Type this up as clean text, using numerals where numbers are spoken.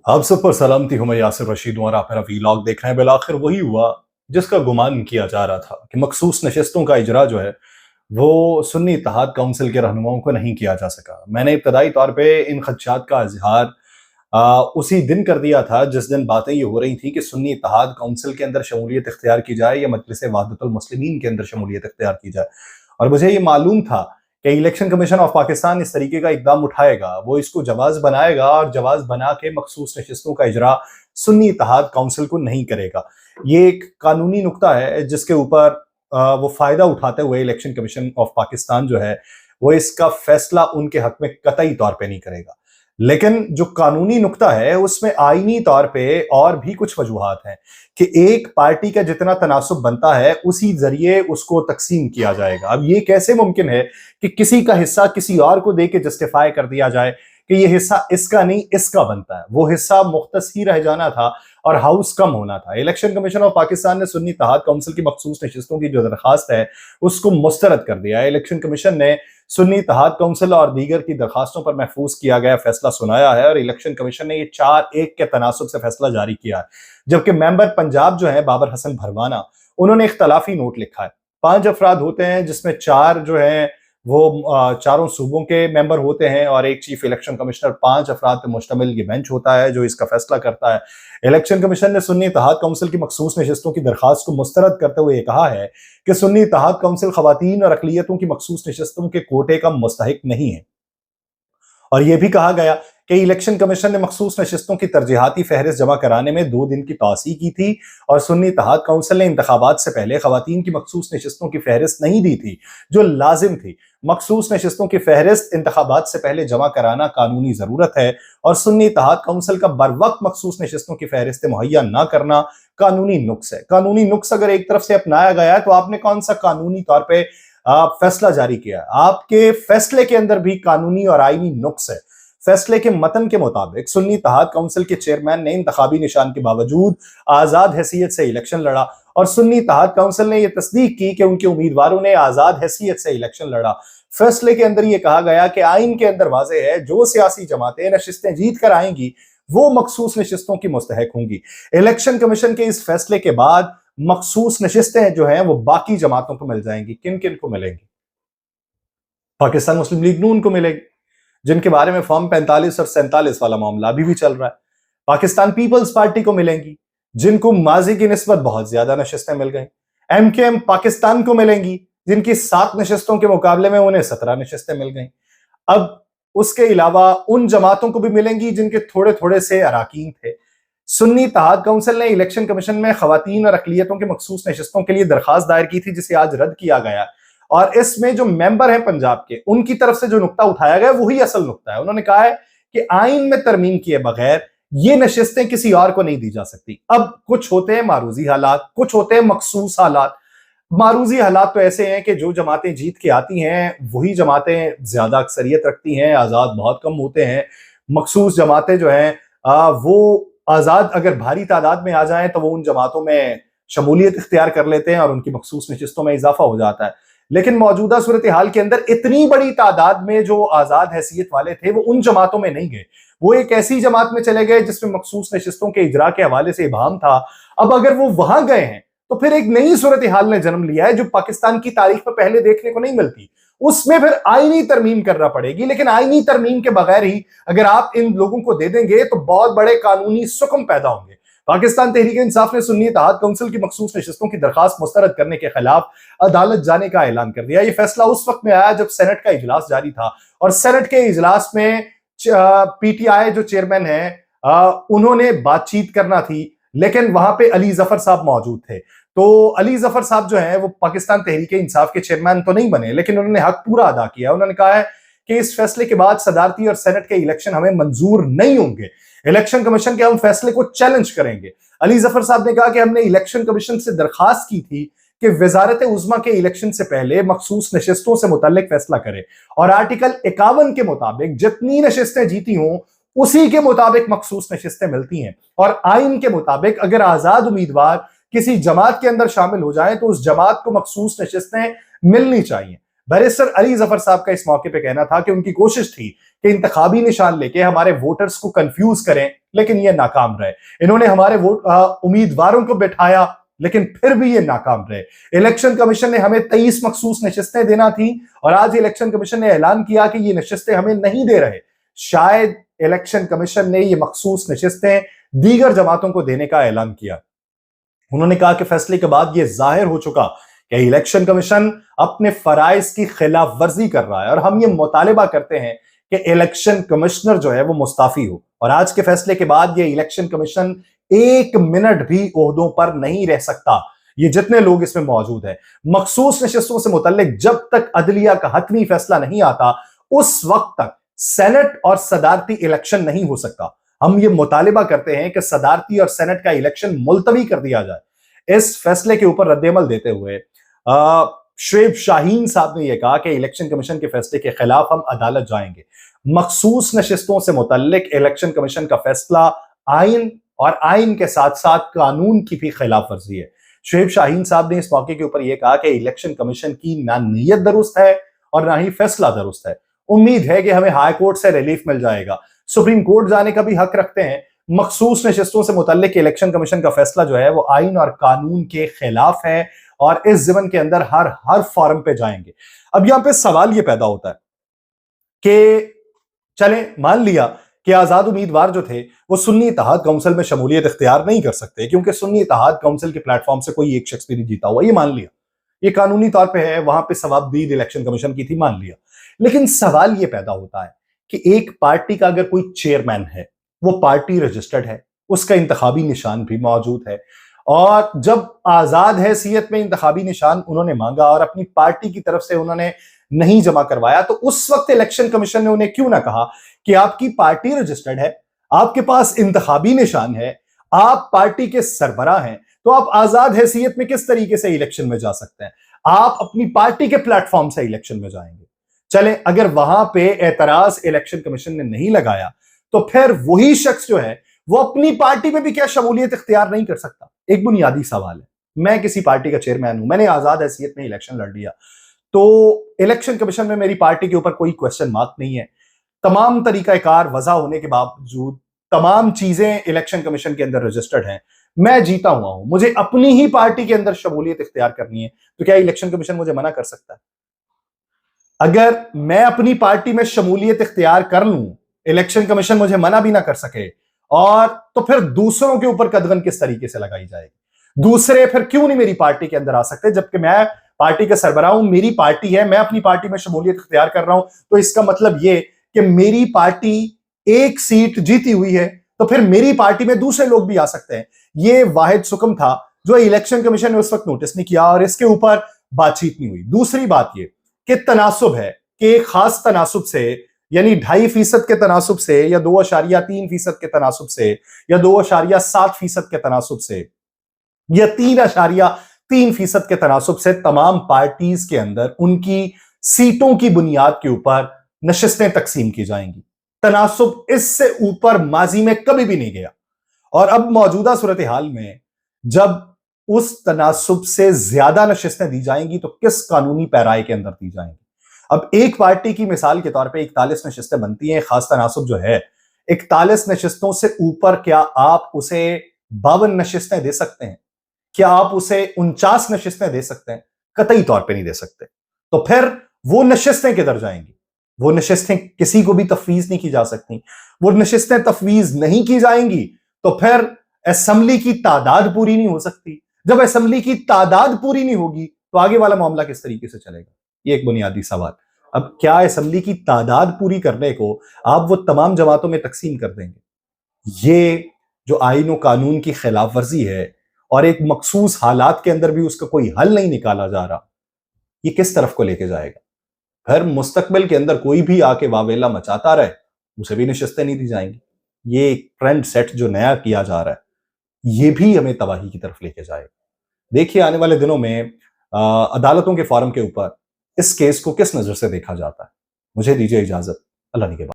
आप सब पर सलामती हूँ। मैं यासिर रशीद हूँ और आप मेरा वीलॉग देख रहे हैं। बिलाखिर वही हुआ जिसका गुमान किया जा रहा था कि मखसूस नशिस्तों का इजरा जो है वो सुन्नी इत्तेहाद काउंसिल के रहनुमाओं को नहीं किया जा सका। मैंने इब्तदाई तौर पे इन खदशात का इजहार उसी दिन कर दिया था जिस दिन बातें ये हो रही थी कि सुन्नी इत्तेहाद काउंसिल के अंदर शमूलियत इख्तियार की जाए या मजलिस वहदतुल मुस्लिमीन के अंदर शमूलियत इख्तियार की जाए। और मुझे ये मालूम था कि इलेक्शन कमीशन ऑफ पाकिस्तान इस तरीके का इकदाम उठाएगा, वो इसको जवाज बनाएगा और जवाज बना के मखसूस नशिस्तों का इजरा सुन्नी इत्तेहाद काउंसिल को नहीं करेगा। ये एक कानूनी नुक्ता है जिसके ऊपर वो फायदा उठाते हुए इलेक्शन कमीशन ऑफ पाकिस्तान जो है वो इसका फैसला उनके हक में कतई तौर पे नहीं करेगा। लेकिन जो कानूनी नुक्ता है उसमें आईनी तौर पे और भी कुछ वजूहात हैं कि एक पार्टी का जितना तनासुब बनता है उसी जरिए उसको तकसीम किया जाएगा। अब ये कैसे मुमकिन है कि किसी का हिस्सा किसी और को दे के जस्टिफाई कर दिया जाए कि ये हिस्सा इसका नहीं इसका बनता है। वो हिस्सा मुख्तस ही रह जाना था और हाउस कम होना था। इलेक्शन कमीशन ऑफ पाकिस्तान ने सुन्नी इत्तेहाद काउंसिल की मखसूस नशिस्तों की जो दरखास्त है उसको मुस्तरद कर दिया है। इलेक्शन कमीशन ने सुन्नी इत्तेहाद काउंसिल और दीगर की दरखास्तों पर महफूज किया गया फैसला सुनाया है और इलेक्शन कमीशन ने ये 4-1 के तनासुब से फैसला जारी किया है। जबकि मेंबर पंजाब जो है बाबर हसन भरवाना, उन्होंने इख्तलाफी नोट लिखा है। 5 अफराद होते हैं जिसमें 4 जो हैं वो चारों सूबों के मेंबर होते हैं और एक चीफ इलेक्शन कमिश्नर। 5 अफराद पे मुश्तमिल ये बेंच होता है जो इसका फैसला करता है। इलेक्शन कमीशन ने सुन्नी इत्तेहाद काउंसिल की मखसूस नशिस्तों की दरखास्त को मुस्तरद करते हुए कहा है कि सुन्नी इत्तेहाद काउंसिल खवातीन और अकलियतों की मखसूस नशिस्तों के कोटे का मुस्तहिक नहीं है। और यह भी कहा गया कि इलेक्शन कमीशन ने मखसूस नशिस्तों की तरजीहाती फहरिस्त जमा कराने में 2 दिन की तौसीह की थी और सुन्नी इत्तेहाद काउंसिल ने इंतखाबात से पहले खवातीन की मखसूस नशिस्तों की फहरिस्त नहीं दी थी जो लाजिम थी। मखसूस नशिस्तों की फहरिस्त इंतखाबात से पहले जमा कराना कानूनी जरूरत है और सुन्नी इत्तेहाद काउंसिल का बर वक्त मखसूस नशिस्तों की फहरिस्त मुहैया ना करना कानूनी नुक्स है। कानूनी नुक्स अगर एक तरफ से अपनाया गया है तो आपने कौन सा कानूनी तौर पर फैसला जारी किया? आपके फैसले के अंदर भी कानूनी और आईनी नुक्स है। फैसले के मतन के मुताबिक सुन्नी इत्तेहाद काउंसिल के चेयरमैन ने इंतखाबी निशान के बावजूद आजाद हैसियत से इलेक्शन लड़ा और सुन्नी इत्तेहाद काउंसिल ने यह तस्दीक की कि उनके उम्मीदवारों ने आजाद हैसियत से इलेक्शन लड़ा। फैसले के अंदर यह कहा गया कि आइन के अंदर वाज़ेह है जो सियासी जमातें नशिस्तें जीत कर आएंगी वो मखसूस नशिस्तों की मुस्तहक होंगी। इलेक्शन कमीशन के इस फैसले के बाद मखसूस नशिस्तें जो हैं वो बाकी जमातों को मिल जाएंगी। किन किन को मिलेंगी? पाकिस्तान मुस्लिम लीग नून को मिलेगी जिनके बारे में फॉर्म 45 और 47 वाला मामला अभी भी चल रहा है। पाकिस्तान पीपल्स पार्टी को मिलेंगी जिनको माजी की निस्बत बहुत ज्यादा नशिस्तें मिल गई। एमकेएम पाकिस्तान को मिलेंगी जिनकी 7 नशिस्तों के मुकाबले में उन्हें 17 नशिस्तें मिल गई। अब उसके अलावा उन जमातों को भी मिलेंगी जिनके थोड़े थोड़े से अराकीन थे। सुन्नी इत्तेहाद काउंसिल ने इलेक्शन कमीशन में खवातीन और अकलियतों के मखसूस नशिस्तों के लिए दरखास्त दायर की थी जिसे आज रद्द किया गया और इसमें जो मेंबर हैं पंजाब के उनकी तरफ से जो नुक्ता उठाया गया वही असल नुक्ता है। उन्होंने कहा है कि आइन में तरमीम किए बगैर ये नशिस्तें किसी और को नहीं दी जा सकती। अब कुछ होते हैं मारूजी हालात, कुछ होते हैं मखसूस हालात। मारूजी हालात तो ऐसे हैं कि जो जमातें जीत के आती हैं वही जमातें ज्यादा अक्सरियत रखती हैं, आजाद बहुत कम होते हैं। मखसूस जमातें जो हैं वो आजाद अगर भारी तादाद में आ जाएं तो वो उन जमातों में शमूलियत इख्तियार कर लेते हैं और उनकी मखसूस नशिस्तों में इजाफा हो जाता है। लेकिन मौजूदा सूरत हाल के अंदर इतनी बड़ी तादाद में जो आजाद हैसियत वाले थे वो उन जमातों में नहीं गए, वो एक ऐसी जमात में चले गए जिसमें मखसूस नशिस्तों के इजरा के हवाले से इबाम था। अब अगर वो वहां गए हैं तो फिर एक नई सूरत हाल ने जन्म लिया है जो पाकिस्तान की तारीख में पहले देखने को नहीं मिलती। उसमें फिर आईनी तरमीम करना पड़ेगी, लेकिन आईनी तरमीम के बगैर ही अगर आप इन लोगों को दे देंगे तो बहुत बड़े कानूनी सुकम पैदा होंगे। पाकिस्तान तहरीक इंसाफ ने सुन्नी इत्तेहाद काउंसिल की मखसूस नशिस्तों की दरखास्त मुस्तरद करने के खिलाफ अदालत जाने का ऐलान कर दिया। यह फैसला उस वक्त में आया जब सेनेट का इजलास जारी था और सेनेट के इजलास में पीटीआई जो चेयरमैन है उन्होंने बातचीत करना थी, लेकिन वहां पे अली जफर साहब मौजूद थे। तो अली जफर साहब जो हैं वो पाकिस्तान तहरीक इंसाफ के चेयरमैन तो नहीं बने, लेकिन उन्होंने हक पूरा अदा किया। उन्होंने कहा है कि इस फैसले के बाद सदारती और सेनेट के इलेक्शन हमें मंजूर नहीं होंगे, इलेक्शन कमीशन के हम फैसले को चैलेंज करेंगे। अली जफर साहब ने कहा कि हमने इलेक्शन कमीशन से दरखास्त की थी कि वजारत उज़्मा के इलेक्शन से पहले मखसूस नशिस्तों से मुतल्लिक फैसला करे और आर्टिकल 51 के मुताबिक जितनी नशिस्तें जीती हों उसी के मुताबिक मखसूस नशिस्तें मिलती हैं और आइन के मुताबिक अगर आजाद उम्मीदवार किसी जमात के अंदर शामिल हो जाए तो उस जमात को मखसूस नशिस्तें मिलनी चाहिए। बैरिस्टर अली जफर साहब का इस मौके पे कहना था कि उनकी कोशिश थी कि इंतखाबी निशान लेके हमारे वोटर्स को कंफ्यूज करें, लेकिन ये नाकाम रहे। इन्होंने हमारे उम्मीदवारों को बिठाया, लेकिन फिर भी ये नाकाम रहे। इलेक्शन कमीशन ने हमें 23 मखसूस नशिस्तें देना थी और आज इलेक्शन कमीशन ने ऐलान किया कि ये नशिस्तें हमें नहीं दे रहे। शायद इलेक्शन कमीशन ने ये मखसूस नशिस्तें दीगर जमातों को देने का ऐलान किया। उन्होंने कहा कि फैसले के बाद यह जाहिर हो चुका कि इलेक्शन कमीशन अपने फराइज की खिलाफ वर्जी कर रहा है और हम ये मुतालिबा करते हैं कि इलेक्शन कमिश्नर जो है वो मुस्ताफी हो। और आज के फैसले के बाद ये इलेक्शन कमीशन 1 मिनट भी ओहदों पर नहीं रह सकता। ये जितने लोग इसमें मौजूद हैं, मखसूस नशिस्तों से मुतल्लिक जब तक अदलिया का हतमी फैसला नहीं आता, उस वक्त तक सेनेट और सदारती इलेक्शन नहीं हो सकता। हम ये मुतालिबा करते हैं कि सदारती और सेनेट का इलेक्शन मुलतवी कर दिया जाए। इस फैसले के ऊपर रद्देमल देते हुए शुएब शाहीन साहब ने यह कहा कि इलेक्शन कमीशन के फैसले के खिलाफ हम अदालत जाएंगे। मखसूस नशिस्तों से मुतल्लिक इलेक्शन कमीशन का फैसला आइन और आइन के साथ साथ कानून की भी खिलाफ वर्जी है। शुएब शाहीन साहब ने इस मौके के ऊपर यह कहा कि इलेक्शन कमीशन की ना नीयत दुरुस्त है और ना ही फैसला दुरुस्त है। उम्मीद है कि हमें हाई कोर्ट से रिलीफ मिल जाएगा, सुप्रीम कोर्ट जाने का भी हक रखते हैं। मखसूस नशिस्तों से मुतल्लिक इलेक्शन कमीशन का फैसला जो है वो आइन और कानून के खिलाफ है और इस ज़िमन के अंदर हर फॉरम पे जाएंगे। अब यहां पे सवाल ये पैदा होता है कि चले मान लिया कि आजाद उम्मीदवार जो थे वो सुन्नी इत्तेहाद काउंसिल में शमूलियत इख्तियार नहीं कर सकते क्योंकि सुन्नी इत्तेहाद काउंसिल के प्लेटफॉर्म से कोई एक शख्स भी नहीं जीता हुआ, ये मान लिया, ये कानूनी तौर पे है, वहां पे सवाबदीद इलेक्शन कमीशन की थी, मान लिया। लेकिन सवाल ये पैदा होता है कि एक पार्टी का अगर कोई चेयरमैन है, वो पार्टी रजिस्टर्ड है, उसका इंतखाबी निशान भी मौजूद है, और जब आजाद हैसियत में इंतखाबी निशान उन्होंने मांगा और अपनी पार्टी की तरफ से उन्होंने नहीं जमा करवाया, तो उस वक्त इलेक्शन कमीशन ने उन्हें क्यों ना कहा कि आपकी पार्टी रजिस्टर्ड है, आपके पास इंतखाबी निशान है, आप पार्टी के सरबराह हैं, तो आप आजाद हैसियत में किस तरीके से इलेक्शन में जा सकते हैं? आप अपनी पार्टी के प्लेटफॉर्म से इलेक्शन में जाएंगे। चले, अगर वहां पे एतराज इलेक्शन कमीशन ने नहीं लगाया तो फिर वही शख्स जो है वो अपनी पार्टी में भी क्या शमूलियत इख्तियार नहीं कर सकता? एक बुनियादी सवाल है। मैं किसी पार्टी का चेयरमैन हूं, मैंने आजाद हैसियत में इलेक्शन लड़ लिया, तो इलेक्शन कमीशन में मेरी पार्टी के ऊपर कोई क्वेश्चन मार्क नहीं है। तमाम तरीकाकार वजह होने के बावजूद तमाम चीजें इलेक्शन कमीशन के अंदर रजिस्टर्ड हैं, मैं जीता हुआ हूं, मुझे अपनी ही पार्टी के अंदर शमूलियत इख्तियार करनी है, तो क्या इलेक्शन कमीशन मुझे मना कर सकता है? अगर मैं अपनी पार्टी में शमूलियत इख्तियार कर लूं, इलेक्शन कमीशन मुझे मना भी ना कर सके, और तो फिर दूसरों के ऊपर कदगन किस तरीके से लगाई जाएगी? दूसरे फिर क्यों नहीं मेरी पार्टी के अंदर आ सकते? जबकि मैं पार्टी का सरबराह हूं, मेरी पार्टी है, मैं अपनी पार्टी में शमूलियत इख्तियार कर रहा हूं, तो इसका मतलब यह कि मेरी पार्टी एक सीट जीती हुई है, तो फिर मेरी पार्टी में दूसरे लोग भी आ सकते हैं। यह वाहिद सुकम था जो इलेक्शन कमीशन ने उस वक्त नोटिस नहीं किया और इसके ऊपर बातचीत नहीं हुई। दूसरी बात यह कि तनासुब है कि एक खास तनासुब से, यानी 2.5% के तनासुब से या 2.3% के तनासुब से या 2.7% के तनासुब से या 3.3% के तनासुब से तमाम पार्टीज के अंदर उनकी सीटों की बुनियाद के ऊपर नशिस्तें तकसीम की जाएंगी। तनासुब इससे ऊपर माजी में कभी भी नहीं गया, और अब मौजूदा सूरत हाल में जब उस तनासुब से ज्यादा नशिस्तें दी जाएंगी तो किस कानूनी पैराए के अंदर दी जाएंगी? अब एक पार्टी की मिसाल के तौर पे 41 नशिस्तें बनती हैं, खास तनासुब जो है 41 नशिस्तों से ऊपर क्या आप उसे 52 नशिस्तें दे सकते हैं? क्या आप उसे 49 नशिस्तें दे सकते हैं? कतई तौर पे नहीं दे सकते। तो फिर वो नशिस्तें किधर जाएंगी? वो नशिस्तें किसी को भी तफवीज नहीं की जा सकती। वो नशिस्तें तफवीज नहीं की जाएंगी तो फिर असेंबली की तादाद पूरी नहीं हो सकती। जब असेंबली की तादाद पूरी नहीं होगी तो आगे वाला मामला किस तरीके से चलेगा? ये एक बुनियादी सवाल। अब क्या असेंबली की तादाद पूरी करने को आप वो तमाम जमातों में तकसीम कर देंगे? ये जो आईन और कानून की खिलाफ वर्जी है और एक मखसूस हालात के अंदर भी उसका कोई हल नहीं निकाला जा रहा, ये किस तरफ को लेके जाएगा? फिर मुस्तकबिल के अंदर कोई भी आके वावेला मचाता रहे, उसे भी नशिस्तें नहीं दी जाएंगी। ये ट्रेंड सेट जो नया किया जा रहा है, ये भी हमें तबाही की तरफ लेके जाएगा। देखिए आने वाले दिनों में अदालतों के फॉरम के ऊपर इस केस को किस नजर से देखा जाता है। मुझे दीजिए इजाजत, अल्लाह निगहबान।